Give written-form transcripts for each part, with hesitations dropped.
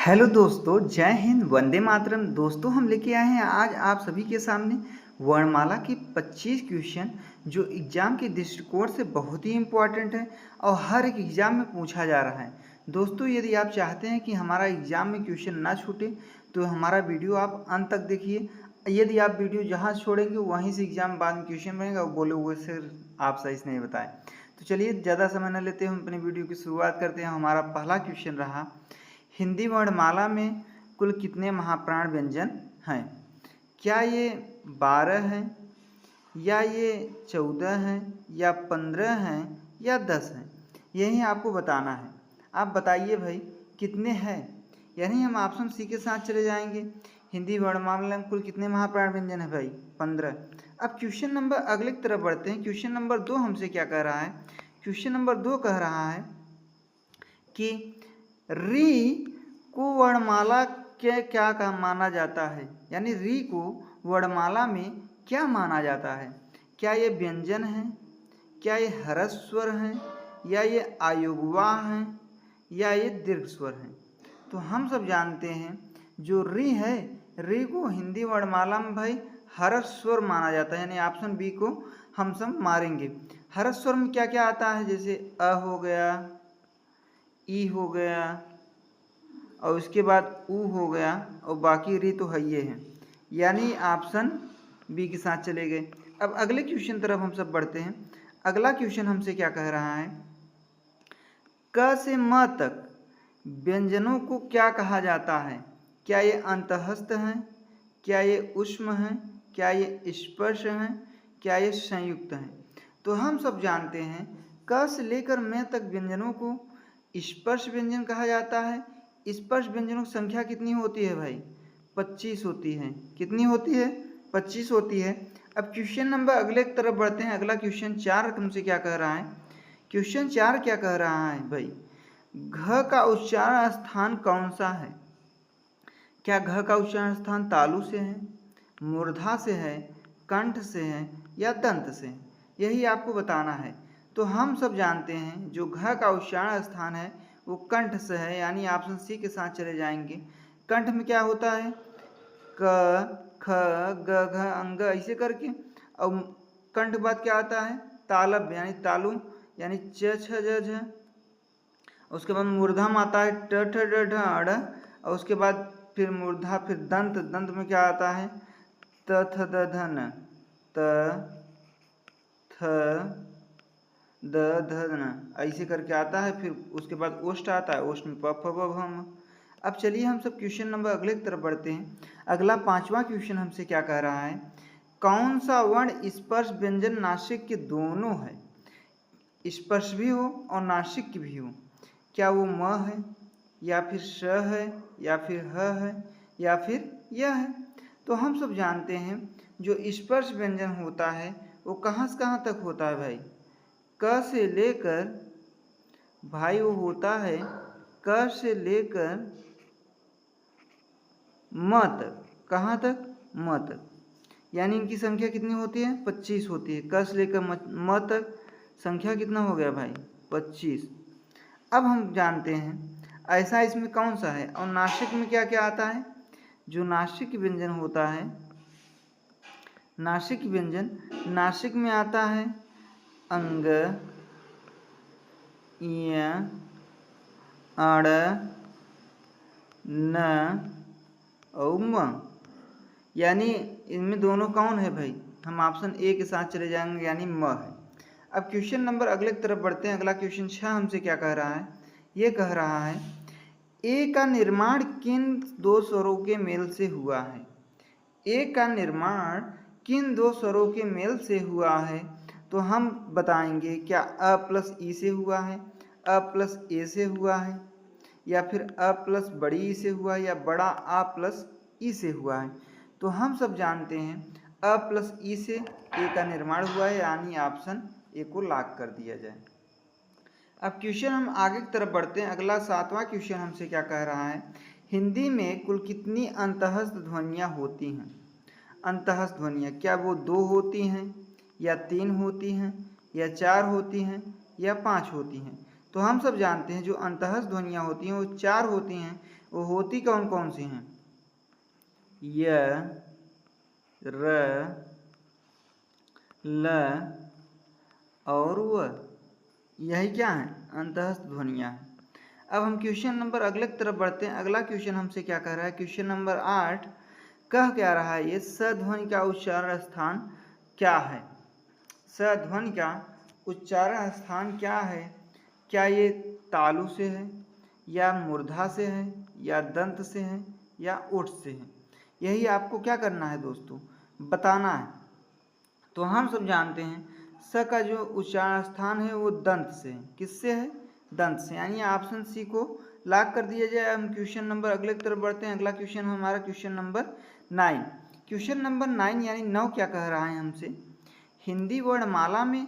Hello दोस्तों, जय हिंद, वंदे मातरम। दोस्तों, हम लेके आए हैं आज आप सभी के सामने वर्णमाला के 25 क्वेश्चन जो एग्ज़ाम के दृष्टिकोण से बहुत ही इम्पोर्टेंट है और हर एक एग्ज़ाम में पूछा जा रहा है। दोस्तों, यदि आप चाहते हैं कि हमारा एग्ज़ाम में क्वेश्चन ना छूटे तो हमारा वीडियो आप अंत तक देखिए। यदि आप वीडियो जहाँ छोड़ेंगे वहीं से एग्ज़ाम बाद में क्वेश्चन बनेगा और बोलोगे सर आप सही से नहीं बताए। तो चलिए ज़्यादा समय न लेते, हम अपनी वीडियो की शुरुआत करते हैं। हमारा पहला क्वेश्चन रहा, हिंदी वर्णमाला में कुल कितने महाप्राण व्यंजन हैं? क्या ये 12 हैं, या ये 14 हैं, या 15 हैं, या 10 हैं? यही आपको बताना है। आप बताइए भाई कितने हैं। यानी हम ऑप्शन सी के साथ चले जाएंगे। हिंदी वर्णमाला में कुल कितने महाप्राण व्यंजन है भाई? 15। अब क्वेश्चन नंबर अगले की तरफ बढ़ते हैं। क्वेश्चन नंबर 2 हमसे क्या कह रहा है? क्वेश्चन नंबर 2 कह रहा है कि री को वर्णमाला के क्या का माना जाता है? यानी री को वर्णमाला में क्या माना जाता है? क्या ये व्यंजन है, क्या ये ह्रस्व स्वर हैं, या ये आयुग्वाह हैं, या ये दीर्घ स्वर हैं? तो हम सब जानते हैं जो री है, री को हिंदी वर्णमाला में भाई ह्रस्व स्वर माना जाता है। यानी ऑप्शन बी को हम सब मारेंगे। ह्रस्व स्वर में क्या क्या आता है? जैसे अ हो गया, ई हो गया, और उसके बाद ऊ हो गया, और बाकी री तो है ये है। यानी ऑप्शन बी के साथ चले गए। अब अगले क्वेश्चन तरफ हम सब बढ़ते हैं। अगला क्वेश्चन हमसे क्या कह रहा है? क से म तक व्यंजनों को क्या कहा जाता है? क्या ये अंतःस्थ हैं, क्या ये ऊष्म हैं, क्या ये स्पर्श हैं, क्या ये संयुक्त हैं? तो हम सब जानते हैं क से लेकर म तक व्यंजनों को स्पर्श व्यंजन कहा जाता है। स्पर्श व्यंजनों की संख्या कितनी होती है भाई? 25 होती है। कितनी होती है? 25 होती है। अब क्वेश्चन नंबर अगले की तरफ बढ़ते हैं। अगला क्वेश्चन 4 तुमसे क्या कह रहा है? क्वेश्चन 4 क्या कह रहा है भाई? घ का उच्चारण स्थान कौन सा है? क्या घ का उच्चारण स्थान तालु से है, मूर्धा से है, कंठ से है, या दंत से? यही आपको बताना है। तो हम सब जानते हैं जो घ का उच्चारण स्थान है वो कंठ से है। यानी ऑप्शन सी के साथ चले जाएंगे। कंठ में क्या होता है? क, ख, ग, घ, अंग ऐसे करके। और कंठ बाद क्या आता है? तालब यानी तालु, यानी च, छ, ज, झ। उसके बाद मूर्धा में आता है ट, ठ, ड, ढ, अड़। और उसके बाद फिर मूर्धा, फिर दंत। दंत में क्या आता है? त, थ, द, ध, न। त, थ, द, ध, न ऐसे करके आता है। फिर उसके बाद ओष्ठ आता है। ओष्ठ में प, फ, ब, भ, म। अब चलिए हम सब क्वेश्चन नंबर अगले की तरफ बढ़ते हैं। अगला 5वां क्वेश्चन हमसे क्या कह रहा है? कौन सा वर्ण स्पर्श व्यंजन नासिक के दोनों है? स्पर्श भी हो और नासिक भी हो। क्या वो म है, या फिर श है, या फिर ह है, या फिर य है? तो हम सब जानते हैं जो स्पर्श व्यंजन होता है वो कहाँ से कहाँ तक होता है भाई? क से लेकर भाई वो होता है क से लेकर म तक। कहाँ तक? म तक। यानी इनकी संख्या कितनी होती है? 25 होती है। क से लेकर म तक संख्या कितना हो गया भाई? 25। अब हम जानते हैं ऐसा इसमें कौन सा है। और नासिक में क्या क्या आता है? जो नासिक व्यंजन होता है, नासिक व्यंजन, नासिक में आता है अंग, य, अड़, न और म। यानी इनमें दोनों कौन है भाई? हम ऑप्शन ए के साथ चले जाएंगे, यानी म है। अब क्वेश्चन नंबर अगले की तरफ बढ़ते हैं। अगला क्वेश्चन 6 हमसे क्या कह रहा है? ये कह रहा है ए का निर्माण किन दो स्वरों के मेल से हुआ है? ए का निर्माण किन दो स्वरों के मेल से हुआ है? तो हम बताएंगे क्या अ प्लस ई से हुआ है, अ प्लस ए से हुआ है, या फिर अ प्लस बड़ी ई से हुआ है, या बड़ा आ प्लस ई से हुआ है? तो हम सब जानते हैं अ प्लस ई से ए का निर्माण हुआ है। यानी ऑप्शन ए को लॉक कर दिया जाए। अब क्वेश्चन हम आगे की तरफ बढ़ते हैं। अगला 7वां क्वेश्चन हमसे क्या कह रहा है? हिंदी में कुल कितनी अंतःस्थ ध्वनियाँ होती हैं? अंतःस्थ ध्वनियाँ क्या वो 2 होती हैं, या 3 होती हैं, या 4 होती हैं, या 5 होती हैं? तो हम सब जानते हैं जो अंतःस्थ ध्वनियाँ होती हैं वो 4 होती हैं। वो होती कौन कौन सी हैं? य, र, ल और व। यही क्या है? अंतःस्थ ध्वनियाँ हैं। अब हम क्वेश्चन नंबर अगले की तरफ बढ़ते हैं। अगला क्वेश्चन हमसे क्या कह रहा है? क्वेश्चन नंबर 8 कह क्या रहा है? ये स ध्वनि का उच्चारण स्थान क्या है? स ध्वनि का उच्चारण स्थान क्या है? क्या ये तालु से है, या मूर्धा से है, या दंत से है, या ओठ से है? यही आपको क्या करना है दोस्तों? बताना है। तो हम सब जानते हैं स का जो उच्चारण स्थान है वो दंत से है। किससे है? दंत से। यानी ऑप्शन सी को लॉक कर दिया जाए। हम क्वेश्चन नंबर अगले की तरफ बढ़ते हैं। अगला क्वेश्चन हमारा क्वेश्चन नंबर 9। क्वेश्चन नंबर 9 यानी 9 क्या कह रहा है हमसे? हिंदी वर्णमाला में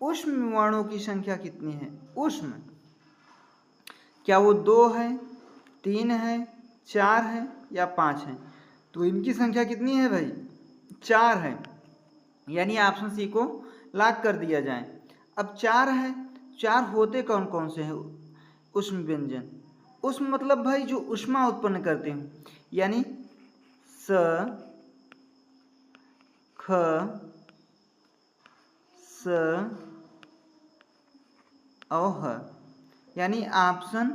ऊष्म वर्णों की संख्या कितनी है? ऊष्म, क्या वो 2 है, 3 है, 4 है, या 5 है? तो इनकी संख्या कितनी है भाई? 4 है। यानी ऑप्शन सी को लॉक कर दिया जाए। अब 4 है, 4 होते कौन कौन से हैं? ऊष्म व्यंजन। ऊष्म मतलब भाई जो ऊष्मा उत्पन्न करते हैं। यानी स, ख, स और ह। यानी ऑप्शन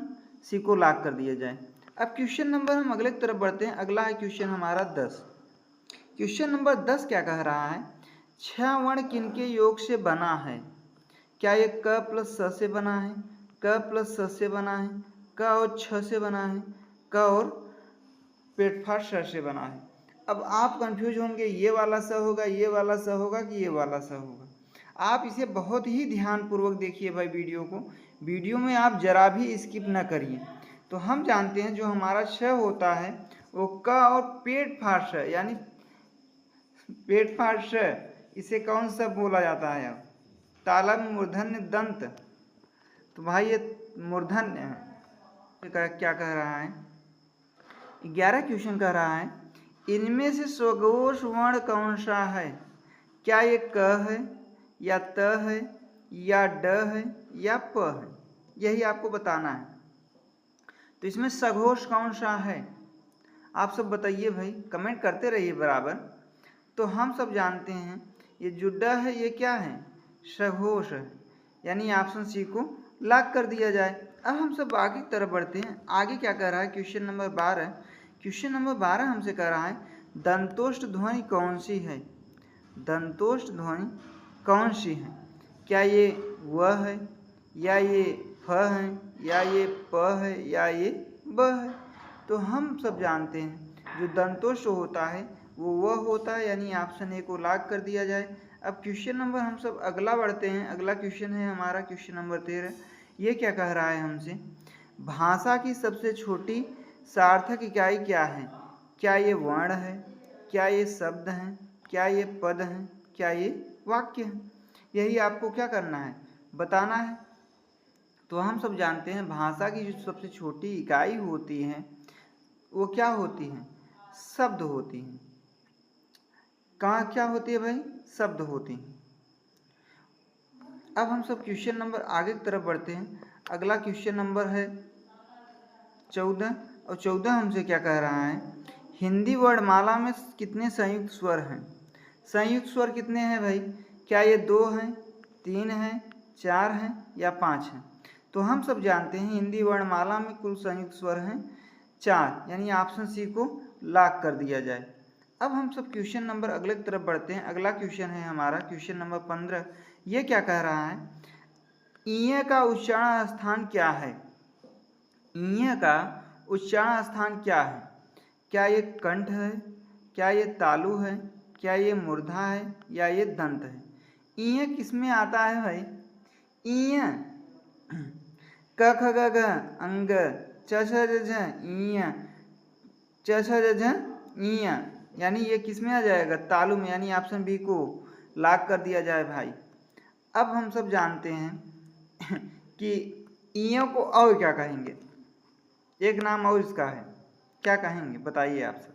सी को लॉक कर दिया जाए। अब क्वेश्चन नंबर हम अगले की तरफ बढ़ते हैं। अगला है क्वेश्चन हमारा 10। क्वेश्चन नंबर 10 क्या कह रहा है? 6 वर्ण किनके योग से बना है? क्या ये क प्लस स से बना है, क प्लस स से बना है, क और छ से बना है, क और पेटफाट स से बना है? अब आप कंफ्यूज होंगे, ये वाला स होगा, ये वाला स होगा कि ये वाला स होगा? आप इसे बहुत ही ध्यानपूर्वक देखिए भाई वीडियो को। वीडियो में आप जरा भी स्किप न करिए। तो हम जानते हैं जो हमारा श होता है वो क और पेट फाट स, यानी पेट फाट स, इसे कौन सा बोला जाता है? अब तालव्य मूर्धन्य दंत। तो भाई ये मूर्धन्य है। क्या कह रहा है? 11 क्वेश्चन कह रहा है इनमें से स्वघोष वर्ण कौन सा है? क्या ये क है, या त है, या ड है, या प है? यही आपको बताना है। तो इसमें सघोष कौन सा है? आप सब बताइए भाई, कमेंट करते रहिए बराबर। तो हम सब जानते हैं ये जो ड है ये क्या है? सघोष है। यानी ऑप्शन सी को लॉक कर दिया जाए। अब हम सब आगे की तरफ बढ़ते हैं। आगे क्या कह रहा है? Question number 12। क्वेश्चन नंबर 12 हमसे कह रहा है दंतोष्ठ ध्वनि कौन सी है? दंतोष्ठ ध्वनि कौन सी है? क्या ये व है, या ये फ है, या ये प है, या ये ब है? तो हम सब जानते हैं जो दंतोष्ठ होता है वो वह होता है। यानी ऑप्शन ए को लॉक कर दिया जाए। अब क्वेश्चन नंबर हम सब अगला बढ़ते हैं। अगला क्वेश्चन है हमारा क्वेश्चन नंबर 13। ये क्या कह रहा है हमसे? भाषा की सबसे छोटी सार्थक इकाई क्या है? क्या ये वर्ण है, क्या ये शब्द हैं, क्या ये पद हैं, क्या ये वाक्य हैं? यही आपको क्या करना है? बताना है। तो हम सब जानते हैं भाषा की जो सबसे छोटी इकाई होती है वो क्या होती है? शब्द होती हैं। कहाँ क्या होती है भाई? शब्द होती हैं। अब हम सब क्वेश्चन नंबर आगे की तरफ बढ़ते हैं। अगला क्वेश्चन नंबर है 14। और 14 हमसे क्या कह रहा है? हिंदी वर्णमाला में कितने संयुक्त स्वर हैं? संयुक्त स्वर कितने हैं भाई? क्या ये 2 हैं, 3 हैं, 4 हैं, या 5 हैं? तो हम सब जानते हैं हिंदी वर्णमाला में कुल संयुक्त स्वर हैं 4। यानी ऑप्शन सी को लॉक कर दिया जाए। अब हम सब क्वेश्चन नंबर अगले की तरफ बढ़ते हैं। अगला क्वेश्चन है हमारा क्वेश्चन नंबर 15। ये क्या कह रहा है? ईय का उच्चारण स्थान क्या है? ईय का उच्चारण स्थान क्या है? क्या ये कंठ है, क्या ये तालु है, क्या ये मूर्धा है, या ये दंत है? ईय किस में आता है भाई? ईय क ख ग घ अंग, च छ ज झ ईय, च छ ज झ ईय। यानी ये किस में आ जाएगा? तालु में। यानी ऑप्शन बी को लॉक कर दिया जाए भाई। अब हम सब जानते हैं कि ईयों को और क्या कहेंगे? एक नाम और इसका है, क्या कहेंगे बताइए आप सब।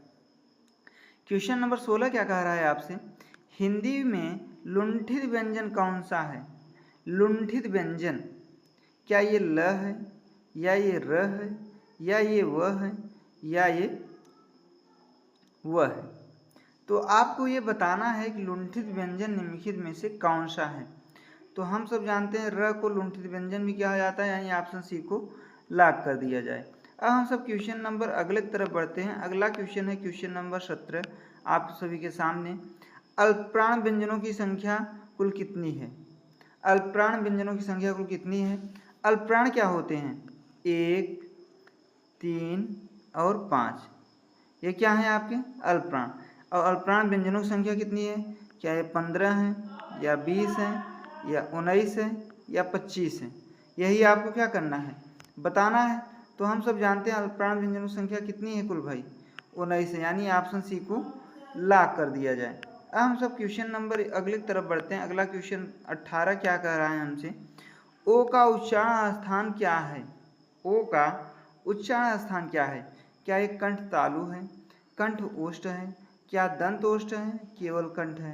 क्वेश्चन नंबर 16 क्या कह रहा है आपसे? हिंदी में लुंठित व्यंजन कौन सा है? लुंठित व्यंजन क्या ये ल है, या ये र है, या ये व है, या ये व है। तो आपको ये बताना है कि लुंठित व्यंजन निम्नलिखित में से कौन सा है। तो हम सब जानते हैं र को लुंठित व्यंजन भी कहा जाता है, यानी ऑप्शन सी को लॉक कर दिया जाए। अब हम सब क्वेश्चन नंबर अगले की तरफ बढ़ते हैं। अगला क्वेश्चन है क्वेश्चन नंबर 17 आप सभी के सामने। अल्पप्राण व्यंजनों की संख्या कुल कितनी है? अल्पप्राण व्यंजनों की संख्या कुल कितनी है? अल्पप्राण क्या होते हैं? 1, 3 और 5, ये क्या है आपके अल्पप्राण। और अल्पप्राण व्यंजनों की संख्या कितनी है? क्या ये 15 है, या 20 है, या 19 है, या 25 है? यही आपको क्या करना है, बताना है। तो हम सब जानते हैं अल्पप्राण व्यंजनों की संख्या कितनी है कुल भाई? 19 है, यानी ऑप्शन सी को लॉक कर दिया जाए। अब हम सब क्वेश्चन नंबर अगले की तरफ बढ़ते हैं। अगला क्वेश्चन 18 क्या कह रहा है हमसे? ओ का उच्चारण स्थान क्या है? ओ का उच्चारण स्थान क्या है? क्या ये कंठ तालु है, कंठ ओष्ठ है, क्या दंत ओष्ठ है, केवल कंठ है?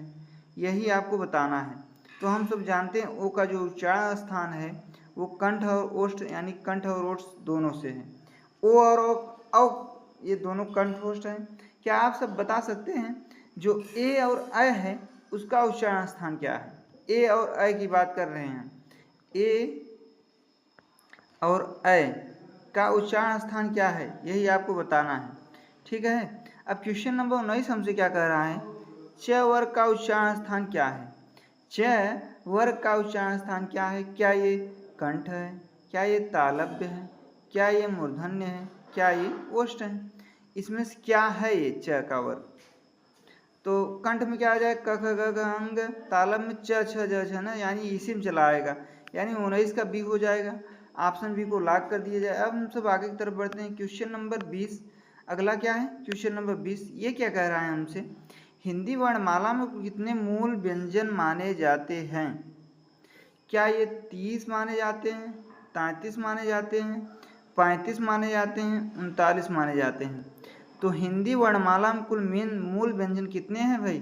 यही आपको बताना है। तो हम सब जानते हैं ओ का जो उच्चारण स्थान है वो कंठ और ओष्ठ, यानी कंठ और ओष्ठ दोनों से है। ओ और औ ये दोनों कंठ ओष्ठ हैं। क्या आप सब बता सकते हैं जो ए और अ है उसका उच्चारण स्थान क्या है? ए और अ की बात कर रहे हैं। ए और अ का उच्चारण स्थान क्या है, यही आपको बताना है। ठीक है। अब क्वेश्चन नंबर 19 हमसे क्या कह रहा है? च वर्ग का उच्चारण स्थान क्या है? च वर्ग का उच्चारण स्थान क्या है? क्या ये कंठ है, क्या ये तालव्य है, क्या ये मूर्धन्य है, क्या ये ओष्ठ है? इसमें से क्या है ये च का वर्ग? तो कंठ में क्या आ जाए? क ख ग घ अंग, तालब में च छ ज छ ना, यानी इसी में चला आएगा, यानी 19 का बी हो जाएगा। ऑप्शन बी को लॉक कर दिया जाए। अब हम सब आगे की तरफ बढ़ते हैं। क्वेश्चन नंबर 20 अगला क्या है? क्वेश्चन नंबर 20 ये क्या कह रहा है हमसे? हिंदी वर्णमाला में कितने मूल व्यंजन माने जाते हैं? क्या ये 30 माने जाते हैं, 33 माने जाते हैं, 35 माने जाते हैं, 39 माने जाते हैं? तो हिंदी वर्णमाला में कुल मूल व्यंजन कितने हैं भाई?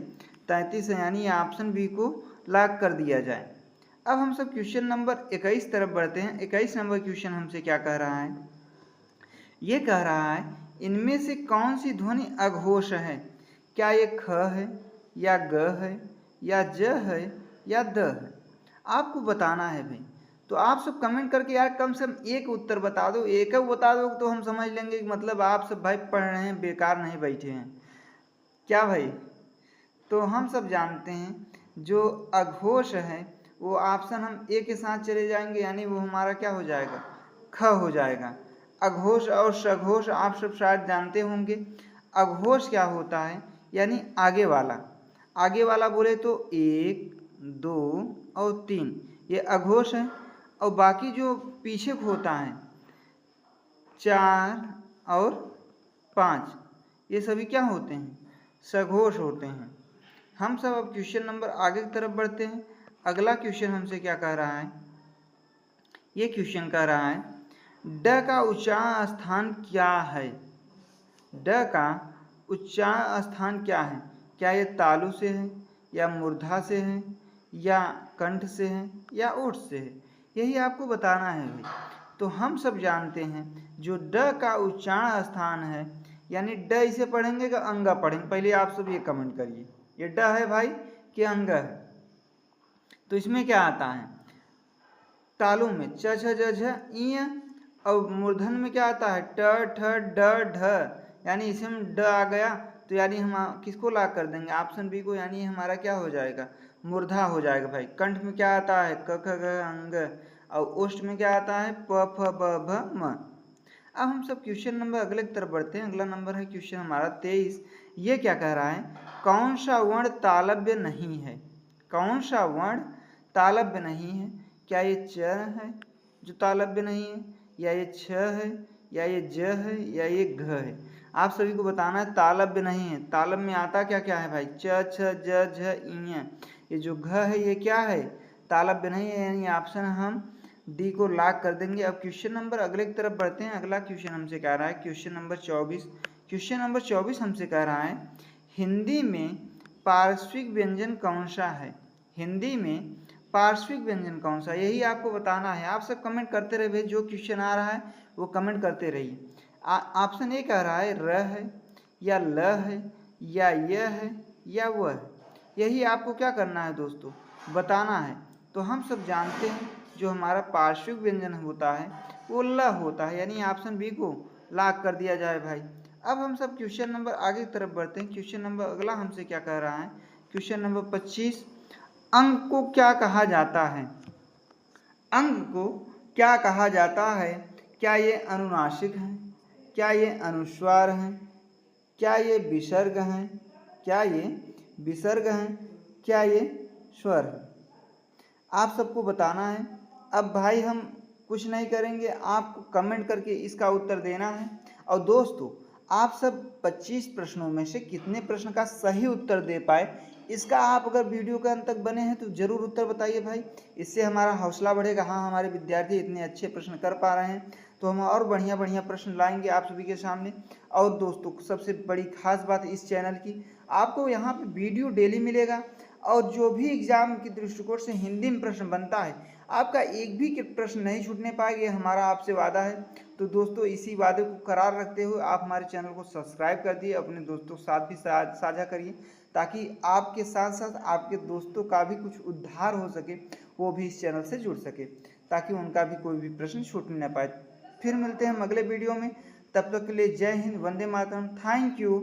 33 है, यानी ऑप्शन बी को लॉक कर दिया जाए। अब हम सब क्वेश्चन नंबर 21 तरफ बढ़ते हैं। 21 नंबर क्वेश्चन हमसे क्या कह रहा है? ये कह रहा है इनमें से कौन सी ध्वनि अघोष है? क्या ये ख है, या ग है, या ज है, या द है? आपको बताना है भाई। तो आप सब कमेंट करके यार कम से कम एक उत्तर बता दो, एक बता दो तो हम समझ लेंगे कि मतलब आप सब भाई पढ़ रहे हैं, बेकार नहीं बैठे हैं क्या भाई। तो हम सब जानते हैं जो अघोष है वो ऑप्शन हम ए के साथ चले जाएंगे, यानी वो हमारा क्या हो जाएगा? ख हो जाएगा। अघोष और सघोष आप सब शायद जानते होंगे। अघोष क्या होता है? यानी आगे वाला। आगे वाला बोले तो 1, 2 और 3 ये अघोष है, और बाकी जो पीछे होता है 4 और 5 ये सभी क्या होते हैं? सघोष होते हैं। हम सब अब क्वेश्चन नंबर आगे की तरफ बढ़ते हैं। अगला क्वेश्चन हमसे क्या कह रहा है? ये क्वेश्चन कह रहा है ड का उच्चारण स्थान क्या है? ड का उच्चारण स्थान क्या है? क्या ये तालु से है, या मूर्धा से है, या कंठ से है, या ओठ से है? यही आपको बताना है भाई। तो हम सब जानते हैं जो ड का उच्चारण स्थान है, यानी ड इसे पढ़ेंगे कि अंगा पढ़ेंगे? पहले आप सब ये कमेंट करिए, ये ड है भाई कि अंग है? तो इसमें क्या आता है? तालु में च छ ज झ इ, और मूर्धन में क्या आता है? ट ठ ड ढ, यानी इसमें ड आ गया तो यानी हम किसको लॉक कर देंगे? ऑप्शन बी को, यानी हमारा क्या हो जाएगा? मूर्धा हो जाएगा भाई। कंठ में क्या आता है? क ख ग अंग, और ओष्ठ में क्या आता है? प फ ब भ म। अब हम सब क्वेश्चन नंबर अगले की तरफ बढ़ते हैं। अगला नंबर है क्वेश्चन हमारा 23। ये क्या कह रहा है? कौन सा वर्ण तालव्य नहीं है? कौन सा वर्ण तालव्य नहीं है? क्या ये च है जो तालव्य नहीं है, या ये छ है, या ये ज है, या ये घ है? आप सभी को बताना है तालव्य नहीं है। तालब में आता क्या क्या है भाई? च छ ज झ इ। ये जो घ है ये क्या है? तालव्य नहीं है, यानी ऑप्शन हम डी को लॉक कर देंगे। अब क्वेश्चन नंबर अगले की तरफ बढ़ते हैं। अगला क्वेश्चन हमसे कह रहा है क्वेश्चन नंबर 24। क्वेश्चन नंबर 24 हमसे कह रहा है हिंदी में पार्श्विक व्यंजन कौन सा है? हिंदी में पार्श्विक व्यंजन कौन सा, यही आपको बताना है। आप सब कमेंट करते रहे भाई, जो क्वेश्चन आ रहा है वो कमेंट करते रहिए। ऑप्शन ए कह रहा है र है या ल है या य है या वह है, यही आपको क्या करना है दोस्तों, बताना है। तो हम सब जानते हैं जो हमारा पार्श्विक व्यंजन होता है वो ल होता है, यानी ऑप्शन बी को लॉक कर दिया जाए भाई। अब हम सब क्वेश्चन नंबर आगे की तरफ बढ़ते हैं। क्वेश्चन नंबर अगला हमसे क्या कह रहा है, क्वेश्चन नंबर 25, अंक को क्या कहा जाता है, अंग को क्या कहा जाता है, क्या ये अनुनासिक हैं, क्या ये अनुस्वार हैं, क्या ये विसर्ग हैं, क्या ये विसर्ग हैं, क्या ये स्वर है, आप सबको बताना है। अब भाई हम कुछ नहीं करेंगे, आपको कमेंट करके इसका उत्तर देना है। और दोस्तों आप सब 25 प्रश्नों में से कितने प्रश्न का सही उत्तर दे पाए, इसका आप अगर वीडियो के अंत तक बने हैं तो ज़रूर उत्तर बताइए भाई, इससे हमारा हौसला बढ़ेगा। हाँ, हमारे विद्यार्थी इतने अच्छे प्रश्न कर पा रहे हैं तो हम और बढ़िया बढ़िया प्रश्न लाएंगे आप सभी के सामने। और दोस्तों सबसे बड़ी खास बात इस चैनल की, आपको यहाँ पे वीडियो डेली मिलेगा और जो भी एग्जाम के दृष्टिकोण से हिंदी में प्रश्न बनता है आपका एक भी प्रश्न नहीं छूटने पाएगा, हमारा आपसे वादा है। तो दोस्तों इसी वादे को करार रखते हुए आप हमारे चैनल को सब्सक्राइब कर दिए, अपने दोस्तों के साथ भी साझा करिए, ताकि आपके साथ साथ आपके दोस्तों का भी कुछ उद्धार हो सके, वो भी इस चैनल से जुड़ सके, ताकि उनका भी कोई भी प्रश्न छूटने न पाए। फिर मिलते हैं हम अगले वीडियो में, तब तक के लिए जय हिंद, वंदे मातरम, थैंक यू।